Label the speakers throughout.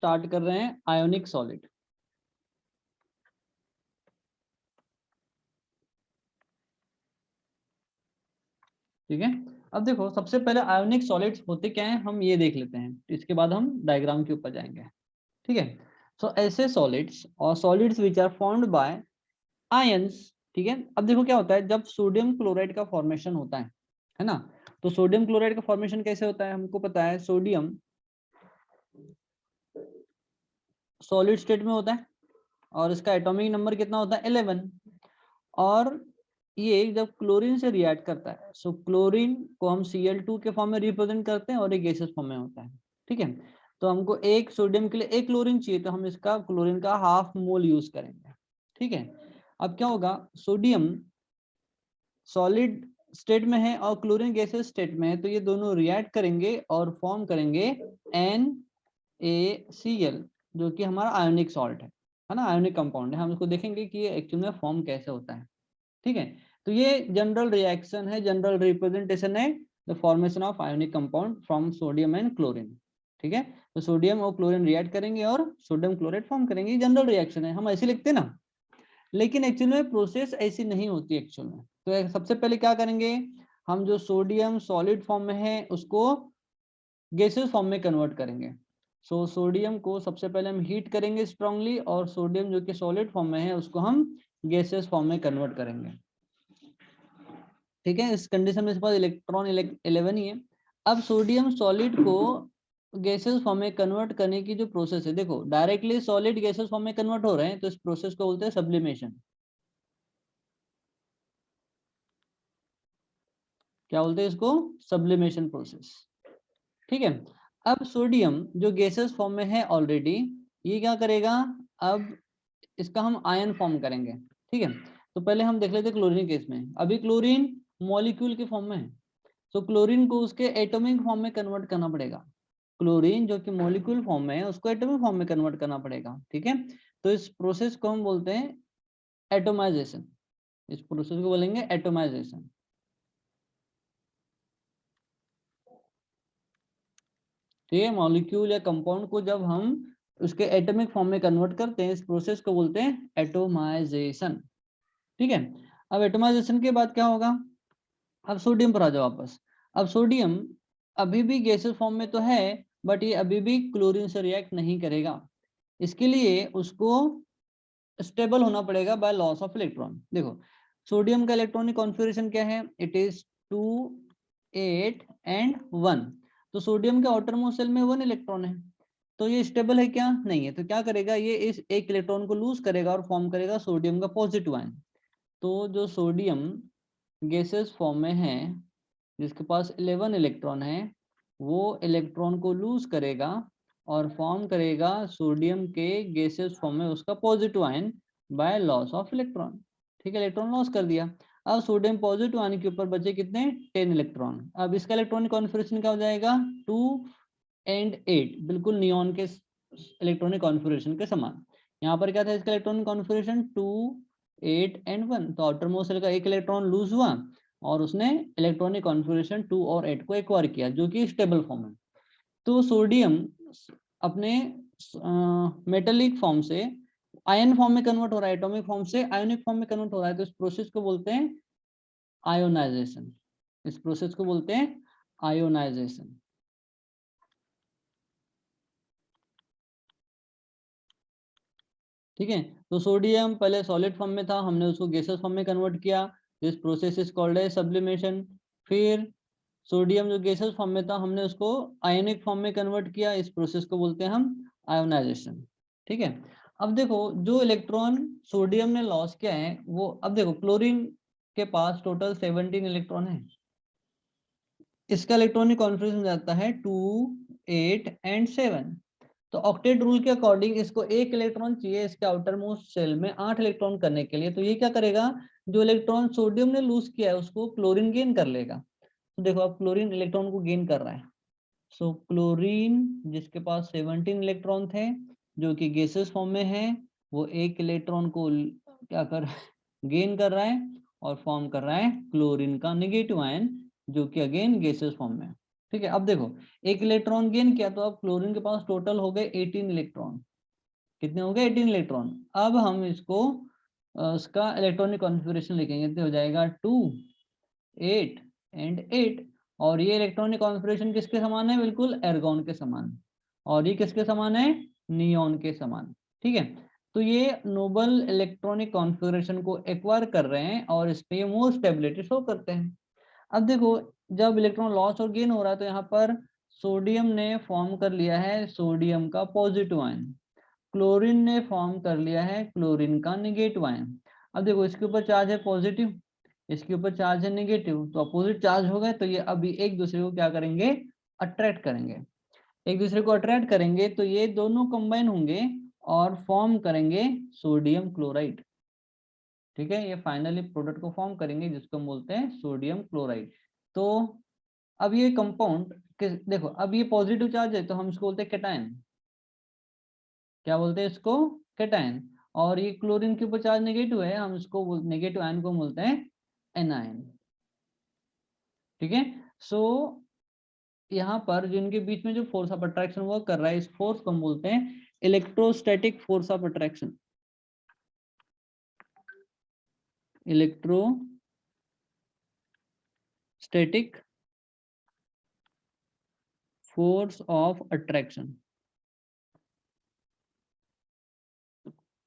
Speaker 1: Start कर रहे हैं आयोनिक सॉलिड। ठीक है, अब देखो सबसे पहले आयोनिक सॉलिड्स होते क्या हैं हम ये देख लेते हैं, इसके बाद हम डायग्राम के ऊपर जाएंगे। ठीक है, सो ऐसे सॉलिड्स और solids which are formed by ions. ठीक है, अब देखो क्या होता है जब सोडियम क्लोराइड का फॉर्मेशन होता है ना, तो सोडियम क्लोराइड का फॉर्मेशन कैसे होता है हमको पता है, सोडियम सॉलिड स्टेट में होता है और इसका एटॉमिक नंबर कितना होता है 11, और ये जब क्लोरीन से रिएक्ट करता है, सो क्लोरीन को हम Cl2 के फॉर्म में रिप्रेजेंट करते हैं और ये गैसेस फॉर्म में होता है। ठीक है, तो हमको एक सोडियम के लिए एक क्लोरीन चाहिए, तो हम इसका क्लोरीन का हाफ मोल यूज करेंगे। ठीक है, अब क्या होगा, सोडियम सॉलिड स्टेट में है और क्लोरीन गैसेस स्टेट में है, तो ये दोनों रिएक्ट करेंगे और फॉर्म करेंगे NaCl, जो कि हमारा आयोनिक सॉल्ट है ना, आयोनिक कंपाउंड है। हम इसको देखेंगे कि ये एक्चुअली में फॉर्म कैसे होता है। ठीक है, तो ये जनरल रिएक्शन है, जनरल रिप्रेजेंटेशन है the formation of ionic compound from sodium and chlorine. ठीक है, तो सोडियम और क्लोरीन रिएक्ट करेंगे और सोडियम क्लोराइड फॉर्म करेंगे, जनरल रिएक्शन है, हम ऐसे लिखते हैं ना, लेकिन एक्चुअल में प्रोसेस ऐसी नहीं होती एक्चुअल में। तो सबसे पहले क्या करेंगे, हम जो सोडियम सॉलिड फॉर्म में है उसको गैसेस फॉर्म में कन्वर्ट करेंगे। सो सोडियम को सबसे पहले हम हीट करेंगे स्ट्रांगली, और सोडियम जो कि सॉलिड फॉर्म में है उसको हम गैसेस फॉर्म में कन्वर्ट करेंगे। ठीक है, इस कंडीशन में इसके पास इलेक्ट्रॉन 11 ही है। अब सोडियम सॉलिड को गैसेस फॉर्म में कन्वर्ट करने की जो प्रोसेस है, देखो डायरेक्टली सॉलिड गैसेस फॉर्म में कन्वर्ट हो रहे हैं, तो इस प्रोसेस को बोलते हैं सब्लिमेशन। क्या बोलते हैं इसको, सब्लिमेशन प्रोसेस। ठीक है, अब सोडियम जो गैसेस फॉर्म में है ऑलरेडी, ये क्या करेगा, अब इसका हम आयन फॉर्म करेंगे। ठीक है, तो पहले हम देख लेते हैं क्लोरीन केस में। अभी क्लोरीन मॉलिक्यूल के फॉर्म में है, तो क्लोरीन को उसके एटॉमिक फॉर्म में कन्वर्ट करना पड़ेगा। क्लोरीन जो कि मॉलिक्यूल फॉर्म में है उसको एटॉमिक फॉर्म में कन्वर्ट करना पड़ेगा। ठीक है, तो इस प्रोसेस को हम बोलते हैं एटोमाइजेशन। इस प्रोसेस को बोलेंगे एटोमाइजेशन। ठीक है, मॉलिक्यूल या कंपाउंड को जब हम उसके एटॉमिक फॉर्म में कन्वर्ट करते हैं, इस प्रोसेस को बोलते हैं एटोमाइजेशन। ठीक है, अब एटोमाइजेशन के बाद क्या होगा, अब सोडियम पर आ जाओ वापस। अब सोडियम अभी भी गैसेस फॉर्म में तो है, बट ये अभी भी क्लोरीन से रिएक्ट नहीं करेगा। इसके लिए उसको स्टेबल होना पड़ेगा बाय लॉस ऑफ इलेक्ट्रॉन। देखो सोडियम का इलेक्ट्रॉनिक कॉन्फ़िगरेशन क्या है, इट इज 2 8 एंड 1। तो सोडियम के आउटर मोस्ट शेल में 1 इलेक्ट्रॉन है, तो ये स्टेबल है क्या, नहीं है। तो क्या करेगा, ये इस एक इलेक्ट्रॉन को लूज करेगा और फॉर्म करेगा सोडियम का पॉजिटिव आयन। तो जो सोडियम गैसेस फॉर्म में है जिसके पास 11 इलेक्ट्रॉन है, वो इलेक्ट्रॉन को लूज करेगा और फॉर्म करेगा सोडियम के गैसेस फॉर्म में उसका positive ion by loss of electron. ठीक है, इलेक्ट्रॉन लॉस कर दिया। अब सोडियम पॉजिटिव आयन के ऊपर बचे कितने, 10 इलेक्ट्रॉन। अब इसका इलेक्ट्रॉनिक कॉन्फ़िगरेशन क्या हो जाएगा, 2 एंड 8, बिल्कुल नियॉन के इलेक्ट्रॉनिक कॉन्फ़िगरेशन के समान। यहाँ पर क्या था इसका इलेक्ट्रॉनिक कॉन्फ़िगरेशन 2 8 एंड 1, तो आउटर मोस्ट शेल का एक इलेक्ट्रॉन लूज हुआ और उसने इलेक्ट्रॉनिक कॉन्फ़िगरेशन 2 और 8 को एक्वायर किया, जो कि स्टेबल फॉर्म है। तो सोडियम अपने मेटेलिक फॉर्म से आयन फॉर्म में कन्वर्ट हो रहा है, एटॉमिक फॉर्म से आयोनिक फॉर्म में कन्वर्ट हो रहा है, तो इस प्रोसेस को बोलते हैं आयोनाइजेशन। इस प्रोसेस को बोलते हैं आयोनाइजेशन। ठीक है, तो सोडियम पहले सॉलिड फॉर्म में था, हमने उसको गैसेस फॉर्म में कन्वर्ट किया, दिस प्रोसेस इज कॉल्ड है सब्लिमेशन। फिर सोडियम जो गैसेस फॉर्म में था हमने उसको आयनिक फॉर्म में कन्वर्ट किया, इस प्रोसेस को बोलते हैं हम आयोनाइजेशन। ठीक है, अब देखो जो इलेक्ट्रॉन सोडियम ने लॉस किया है वो, अब देखो क्लोरीन के पास टोटल 17 इलेक्ट्रॉन है, इसका इलेक्ट्रॉनिक कॉन्फ़िगरेशन जाता है 2 8 एंड 7। तो ऑक्टेट रूल के अकॉर्डिंग इसको एक इलेक्ट्रॉन चाहिए इसके आउटर मोस्ट शेल में 8 इलेक्ट्रॉन करने के लिए, तो ये क्या करेगा, जो इलेक्ट्रॉन सोडियम ने लूज किया है उसको क्लोरीन गेन कर लेगा। तो देखो अब क्लोरीन इलेक्ट्रॉन को गेन कर रहा है, सो क्लोरीन जिसके पास 17 इलेक्ट्रॉन थे जो कि गैसेस फॉर्म में है, वो एक इलेक्ट्रॉन को क्या कर गेन कर रहा है और फॉर्म कर रहा है क्लोरीन का नेगेटिव आयन, जो कि अगेन गैसेस फॉर्म में है। ठीक है, अब देखो एक इलेक्ट्रॉन गेन किया, तो अब क्लोरीन के पास टोटल हो गए 18 इलेक्ट्रॉन। कितने हो गए? 18 इलेक्ट्रॉन। अब हम इसको उसका इलेक्ट्रॉनिक कॉन्फ़िगरेशन लिखेंगे, तो हो जाएगा 2 8 एंड 8। और ये इलेक्ट्रॉनिक कॉन्फ़िगरेशन किसके समान है? बिल्कुल एर्गॉन के समान। और ये किसके समान है? नियॉन के समान। ठीक है, तो ये नोबल इलेक्ट्रॉनिक कॉन्फ़िगरेशन को एक्वायर कर रहे हैं और इस पे मोर स्टेबिलिटी शो करते हैं। अब देखो जब इलेक्ट्रॉन लॉस और गेन हो रहा है, तो यहाँ पर सोडियम ने फॉर्म कर लिया है सोडियम का पॉजिटिव आयन, क्लोरीन ने फॉर्म कर लिया है क्लोरीन का नेगेटिव आयन। अब देखो इसके ऊपर चार्ज है पॉजिटिव, इसके ऊपर चार्ज है नेगेटिव, तो अपोजिट चार्ज हो गए, तो ये अभी एक दूसरे को क्या करेंगे? अट्रैक्ट करेंगे। एक दूसरे को अट्रैक्ट करेंगे तो ये दोनों कंबाइन होंगे और फॉर्म करेंगे सोडियम क्लोराइड। ठीक है, ये फाइनली प्रोडक्ट को फॉर्म करेंगे जिसको हम बोलते हैं सोडियम क्लोराइड। तो अब ये कंपाउंड देखो, अब ये पॉजिटिव चार्ज है तो हम इसको बोलते हैं कैटायन। क्या बोलते हैं इसको? कैटायन। और ये क्लोरीन के ऊपर चार्ज नेगेटिव है, हम इसको नेगेटिव आयन को बोलते हैं एनायन। ठीक है, सो यहाँ पर जो इनके बीच में जो फोर्स ऑफ अट्रैक्शन वर्क कर रहा है, इस फोर्स को हम बोलते हैं electrostatic force of attraction. Electrostatic force of attraction,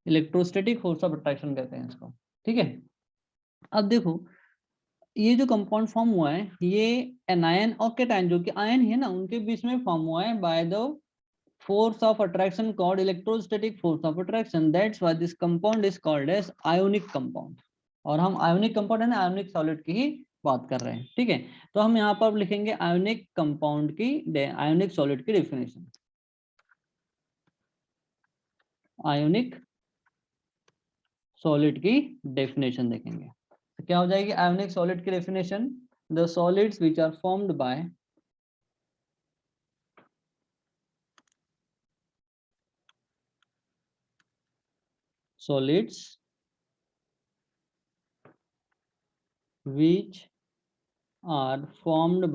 Speaker 1: electrostatic force of attraction कहते हैं इसको। ठीक है, अब देखो ये जो कंपाउंड फॉर्म हुआ है, ये एनायन और कैटायन जो कि आयन है ना, उनके बीच में फॉर्म हुआ है by the force of attraction called electrostatic force of attraction. That's why this compound is called as ionic compound. और हम ionic compound है ना, ionic solid की ही बात कर रहे हैं। ठीक है, तो हम यहाँ पर लिखेंगे ionic compound की, ionic solid की definition। ionic solid की definition देखेंगे, तो क्या हो जाएगी ionic solid की definition? The solids which are formed by solids which are formed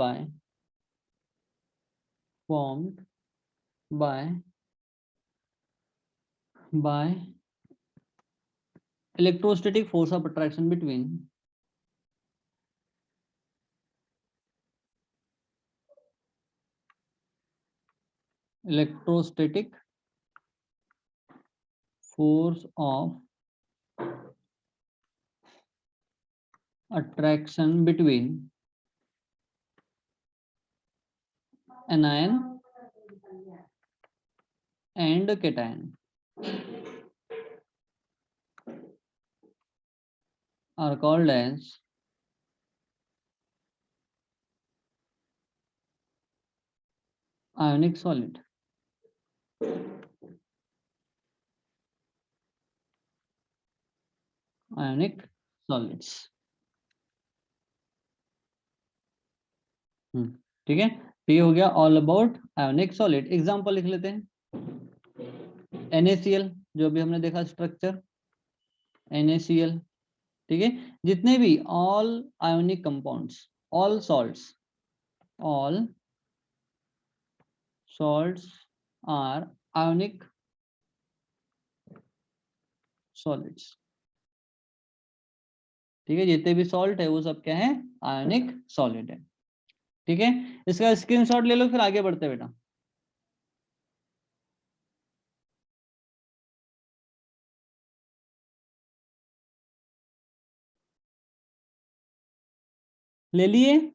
Speaker 1: by electrostatic force of attraction between electrostatic force of attraction between anion and cation are called as ionic solid। ionic solids। ठीक है, तो ये हो गया all about ionic solid. Example लिख लेते हैं। NaCl जो भी हमने देखा स्ट्रक्चर, NaCl। ठीक है, जितने भी all ionic compounds, all salts are ionic solids. ठीक है, जितने भी सॉल्ट है वो सब क्या है? आयोनिक सॉलिड है। ठीक है, इसका स्क्रीनशॉट ले लो, फिर आगे बढ़ते बेटा। ले लिए?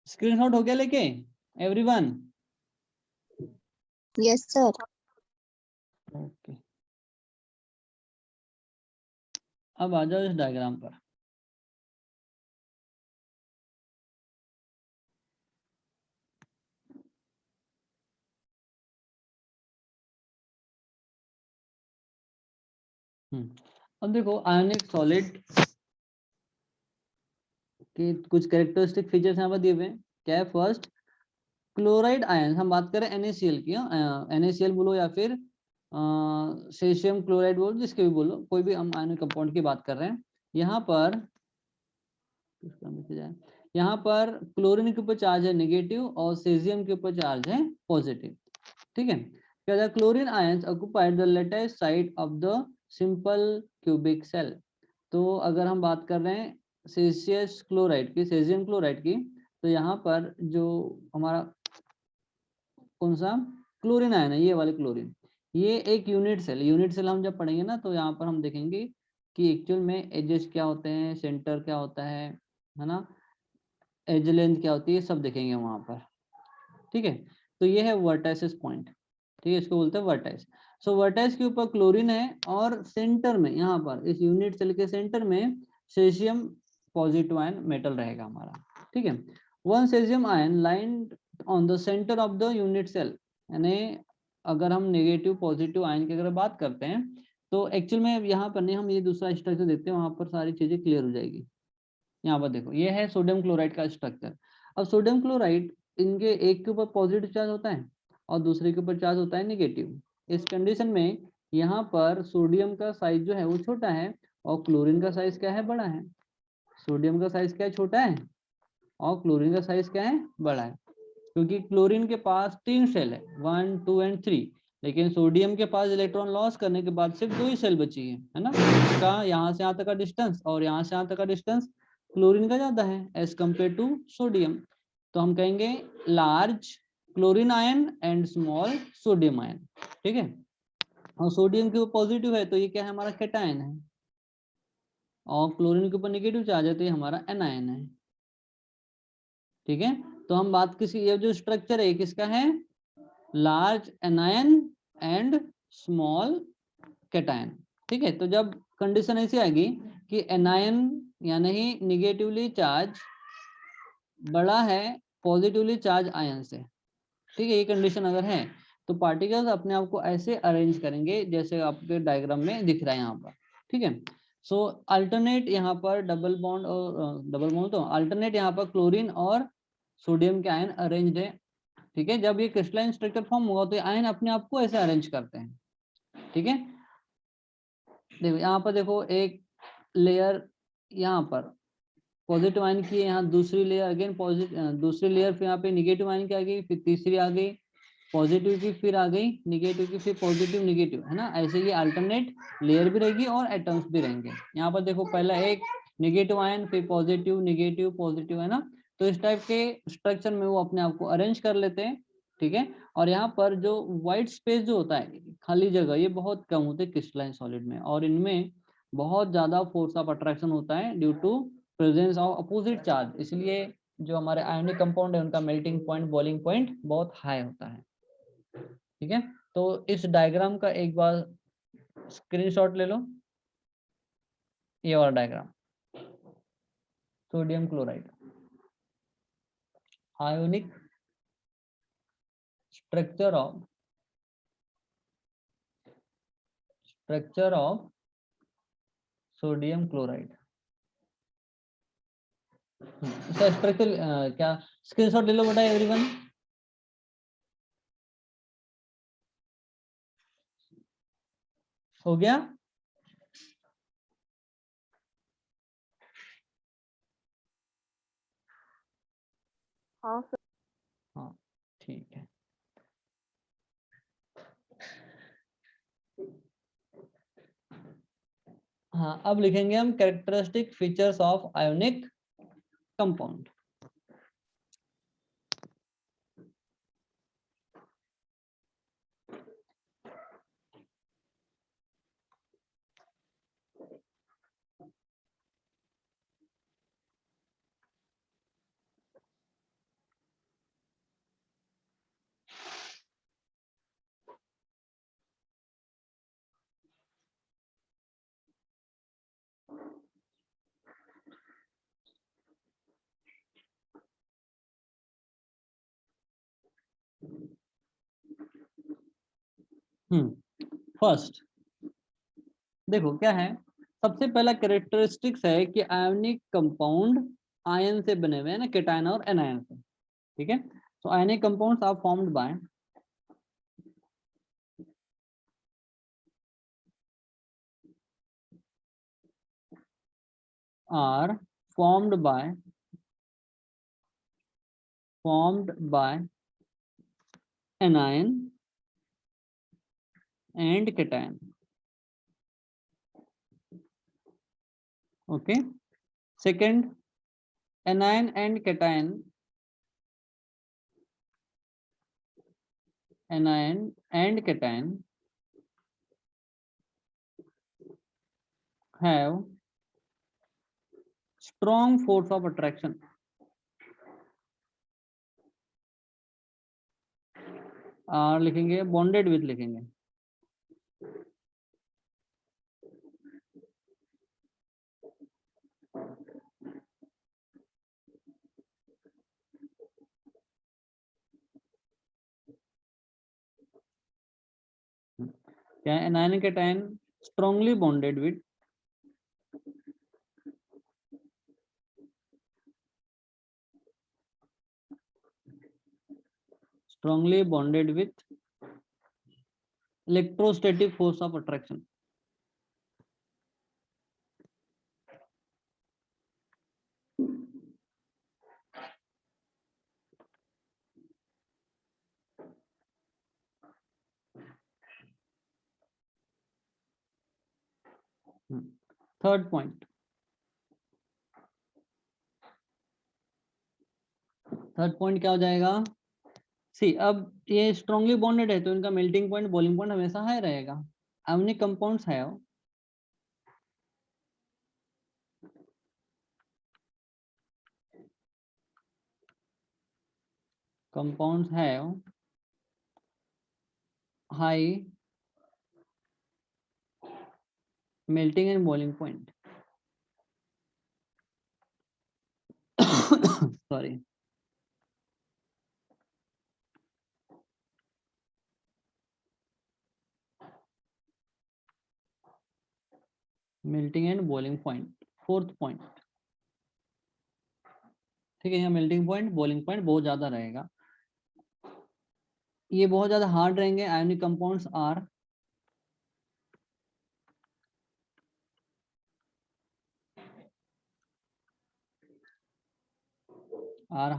Speaker 1: स्क्रीनशॉट हो गया लेके एवरीवन?
Speaker 2: Yes sir.
Speaker 1: ओके, अब आ जाओ इस डायग्राम पर। अब देखो आयोनिक सॉलिड के कुछ कैरेक्टरिस्टिक फीचर्स यहाँ पर दिए हुए हैं। क्या है? फर्स्ट, क्लोराइड आयन, हम बात करें NaCl की, NaCl बोलो या फिर सेशियम क्लोराइड बोलो, जिसके भी बोलो, कोई भी हम आयनिक कंपाउंड की बात कर रहे हैं। यहाँ पर किसका मैसेज आया, यहाँ पर क्लोरीन के ऊपर चार्ज है नेगेटिव और सीजियम के ऊपर चार्ज है पॉजिटिव। ठीक है, क्या the chlorine ions occupied the latest side of the simple cubic cell. तो अगर हम बात कर रहे हैं सेसियस क्लोराइड की, सेजियम क्लोराइड की, तो यहाँ पर जो हमारा कौन सा क्लोरीन आयन है, ये वाले क्लोरीन, ये एक यूनिट सेल हम जब पढ़ेंगे ना, तो यहाँ पर हम देखेंगे कि एक्चुअल में एजेस क्या होते हैं, सेंटर क्या होता है ना, एज लेंथ क्या होती है, सब देखेंगे वहां पर। ठीक है, तो ये है वर्टाइसिस पॉइंट। ठीक है, इसको बोलते हैं वर्टाइस। सो वर्टाइस के ऊपर क्लोरीन है और सेंटर में, यहाँ पर इस यूनिट सेल के सेंटर में सेजियम पॉजिटिव आयन मेटल रहेगा हमारा। ठीक है, one caesium ion lying on the centre of the unit cell, यानी अगर हम नेगेटिव पॉजिटिव आयन की अगर बात करते हैं, तो एक्चुअल में यहाँ पर नहीं, हम ये दूसरा स्ट्रक्चर देखते हैं, वहां पर सारी चीजें क्लियर हो जाएगी। यहाँ पर देखो, ये है सोडियम क्लोराइड का स्ट्रक्चर। अब सोडियम क्लोराइड, इनके एक के ऊपर पॉजिटिव चार्ज होता है और दूसरे के ऊपर चार्ज होता है नेगेटिव। इस कंडीशन में यहाँ पर सोडियम का साइज जो है वो छोटा है और क्लोरीन का साइज क्या है, बड़ा है। सोडियम का साइज क्या है, छोटा है, और क्लोरीन का साइज क्या है, बड़ा है। क्योंकि क्लोरीन के पास 3 सेल है, 1 2 एंड 3, लेकिन सोडियम के पास इलेक्ट्रॉन लॉस करने के बाद सिर्फ 2 ही सेल बची है ना। इसका यहाँ से यहाँ तक का डिस्टेंस और यहाँ से यहाँ तक का डिस्टेंस क्लोरीन का ज्यादा है एज कंपेयर टू सोडियम। तो हम कहेंगे large chlorine ion and small sodium ion. ठीक है, और सोडियम के ऊपर पॉजिटिव है तो ये क्या है, हमारा कैटायन है, और क्लोरीन के ऊपर नेगेटिव चार्ज है तो ये हमारा एनायन है। ठीक है, तो हम बात किसी, ये जो स्ट्रक्चर है किसका है, large anion and small cation. ठीक है, तो जब कंडीशन ऐसी आएगी कि एनायन यानी निगेटिवली चार्ज बड़ा है पॉजिटिवली चार्ज आयन से, ठीक है, ये कंडीशन अगर है तो पार्टिकल्स अपने आप को ऐसे अरेंज करेंगे जैसे आपके डायग्राम में दिख रहा है यहाँ पर। ठीक है, सो अल्टरनेट यहाँ पर डबल बॉन्ड और डबल बॉन्ड, तो अल्टरनेट यहाँ पर क्लोरीन और सोडियम के आयन अरेंज्ड है। ठीक है, जब ये क्रिस्टलाइन स्ट्रक्चर फॉर्म होगा तो ये आयन अपने आप को ऐसे अरेंज करते हैं। ठीक है, देखो यहाँ पर देखो, एक लेयर यहाँ पर पॉजिटिव आयन की है, यहाँ दूसरी लेयर अगेन पॉजिटिव, दूसरी लेयर फिर यहाँ पे निगेटिव आयन की आ गई, फिर तीसरी आ गई पॉजिटिव की, फिर आ गई निगेटिव की, फिर पॉजिटिव निगेटिव, है ना। ऐसे ये अल्टरनेट लेयर भी रहेगी और एटम्स भी रहेंगे। यहाँ पर देखो पहला एक निगेटिव आयन, फिर पॉजिटिव निगेटिव पॉजिटिव, है ना। तो इस टाइप के स्ट्रक्चर में वो अपने आप को अरेंज कर लेते हैं। ठीक है, और यहाँ पर जो व्हाइट स्पेस जो होता है, खाली जगह, ये बहुत कम होते हैं क्रिस्टलाइन सॉलिड में, और इनमें बहुत ज्यादा फोर्स ऑफ अट्रैक्शन होता है due to presence of opposite charge. इसलिए जो हमारे आयनिक कंपाउंड है उनका मेल्टिंग पॉइंट, बॉइलिंग पॉइंट बहुत हाई होता है। ठीक है, तो इस डायग्राम का एक बार स्क्रीनशॉट ले लो, ये वाला diagram, sodium chloride ionic structure of sodium chloride. इसका स्ट्रक्चर क्या, स्क्रीनशॉट ले लो बेटा एवरीवन। हो गया,
Speaker 2: हाँ सर।
Speaker 1: हाँ ठीक है। हाँ, अब लिखेंगे हम characteristic features of ionic compound. First देखो क्या है, सबसे पहला कैरेक्टरिस्टिक्स है कि आयोनिक कंपाउंड आयन से बने हुए हैं ना, केटायन और एनायन से। ठीक है, तो ionic compounds are formed by are formed by anion and cation. Okay. Second, anion and cation have strong force of attraction. लिखेंगे bonded with लिखेंगे. क्या है? anion and cation strongly bonded with electrostatic force of attraction. Third point क्या हो जाएगा? सी, अब ये strongly bonded है तो इनका मेल्टिंग पॉइंट, बॉइलिंग पॉइंट हमेशा हाई रहेगा. Ionic compounds have high melting and boiling point. Sorry. Melting and boiling point. Fourth point. ठीक है, यहाँ मेल्टिंग पॉइंट, बॉइलिंग पॉइंट बहुत ज्यादा रहेगा. ये बहुत ज्यादा हार्ड रहेंगे. Ionic compounds are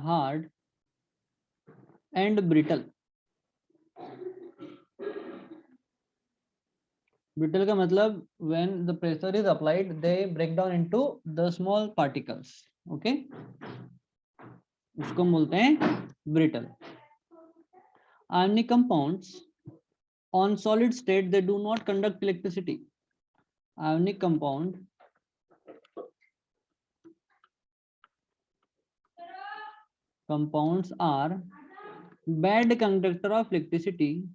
Speaker 1: hard and brittle. Brittle का मतलब when the pressure is applied they break down into the small particles. Okay, उसको बोलते हैं brittle. Ionic compounds on solid state they do not conduct electricity. Ionic compounds are bad conductor of electricity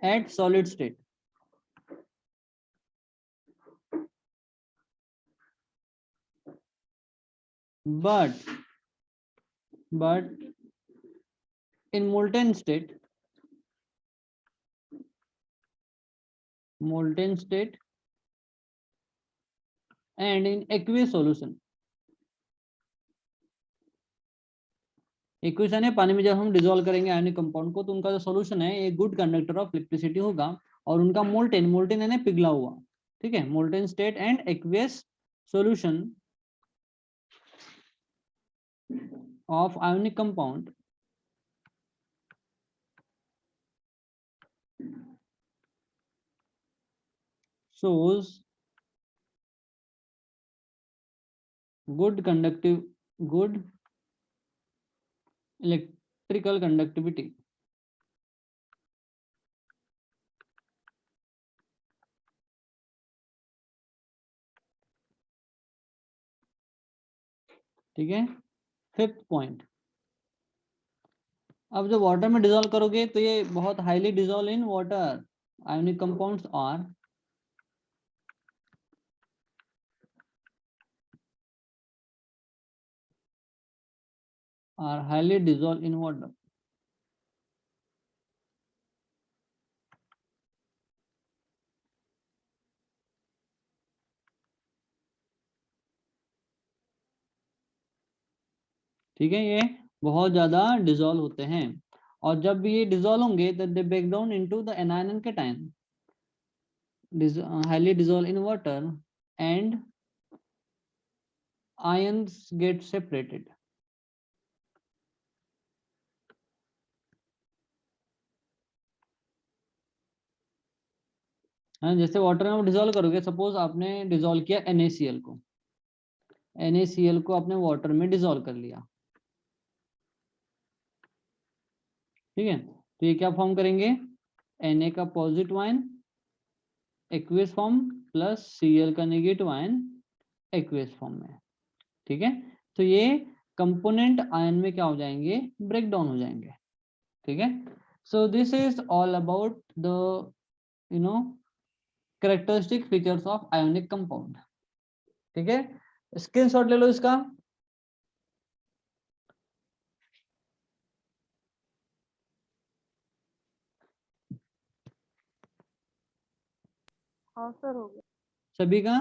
Speaker 1: at solid state. But in molten state and in aqueous solution. Equation है, पानी में जब हम dissolve करेंगे ionic compound को तो उनका जो सॉल्यूशन है ये गुड कंडक्टर ऑफ इलेक्ट्रिसिटी होगा और उनका मोल्टेन यानी पिघला हुआ. ठीक है, molten state and aqueous solution of ionic compound shows good electrical conductivity. ठीक है. फिफ्थ पॉइंट, अब जब वाटर में डिसॉल्व करोगे तो ये बहुत highly dissolve in water. Ionic compounds are highly dissolved in water. ठीक है, ये बहुत ज्यादा डिसॉल्व होते हैं और जब ये डिजोल्व होंगे तो they break down into the anion and cation, highly dissolved in water and ions get separated. हाँ, जैसे वाटर में डिजोल्व करोगे, सपोज आपने डिजोल्व किया NaCl को, NaCl को आपने वाटर में डिजोल्व कर लिया, ठीक है, तो ये क्या फॉर्म करेंगे, Na का positive ion aqueous form plus Cl का नेगेटिव आयन एक्वियस फॉर्म में, ठीक है। तो ये कंपोनेंट आयन में क्या हो जाएंगे, ब्रेक डाउन हो जाएंगे, ठीक है। So this is all about the you know characteristic features of ionic compound, ठीक है। स्क्रीनशॉट ले लो इसका।
Speaker 2: हाँ सर हो गया।
Speaker 1: सभी का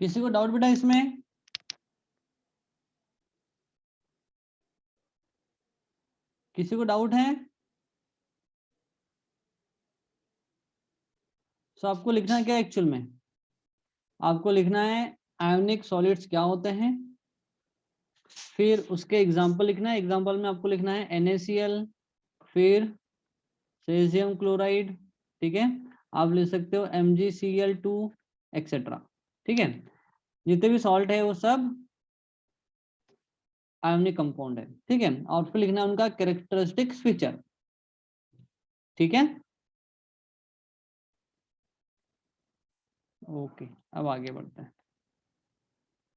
Speaker 1: किसी को डाउट बेटा इसमें, किसी को डाउट है? सो आपको लिखना है क्या एक्चुअल में, आपको लिखना है आयोनिक सॉलिड्स क्या होते हैं, फिर उसके एग्जाम्पल लिखना है। एग्जाम्पल में आपको लिखना है NaCl, फिर सेजियम क्लोराइड, ठीक है, आप लिख सकते हो MgCl2 एक्सेट्रा, ठीक है। जितने भी सॉल्ट है वो सब आयोनिक कंपाउंड है, ठीक है। और फिर लिखना है उनका कैरेक्टरिस्टिक फीचर, ठीक है। ओके, अब आगे बढ़ते हैं।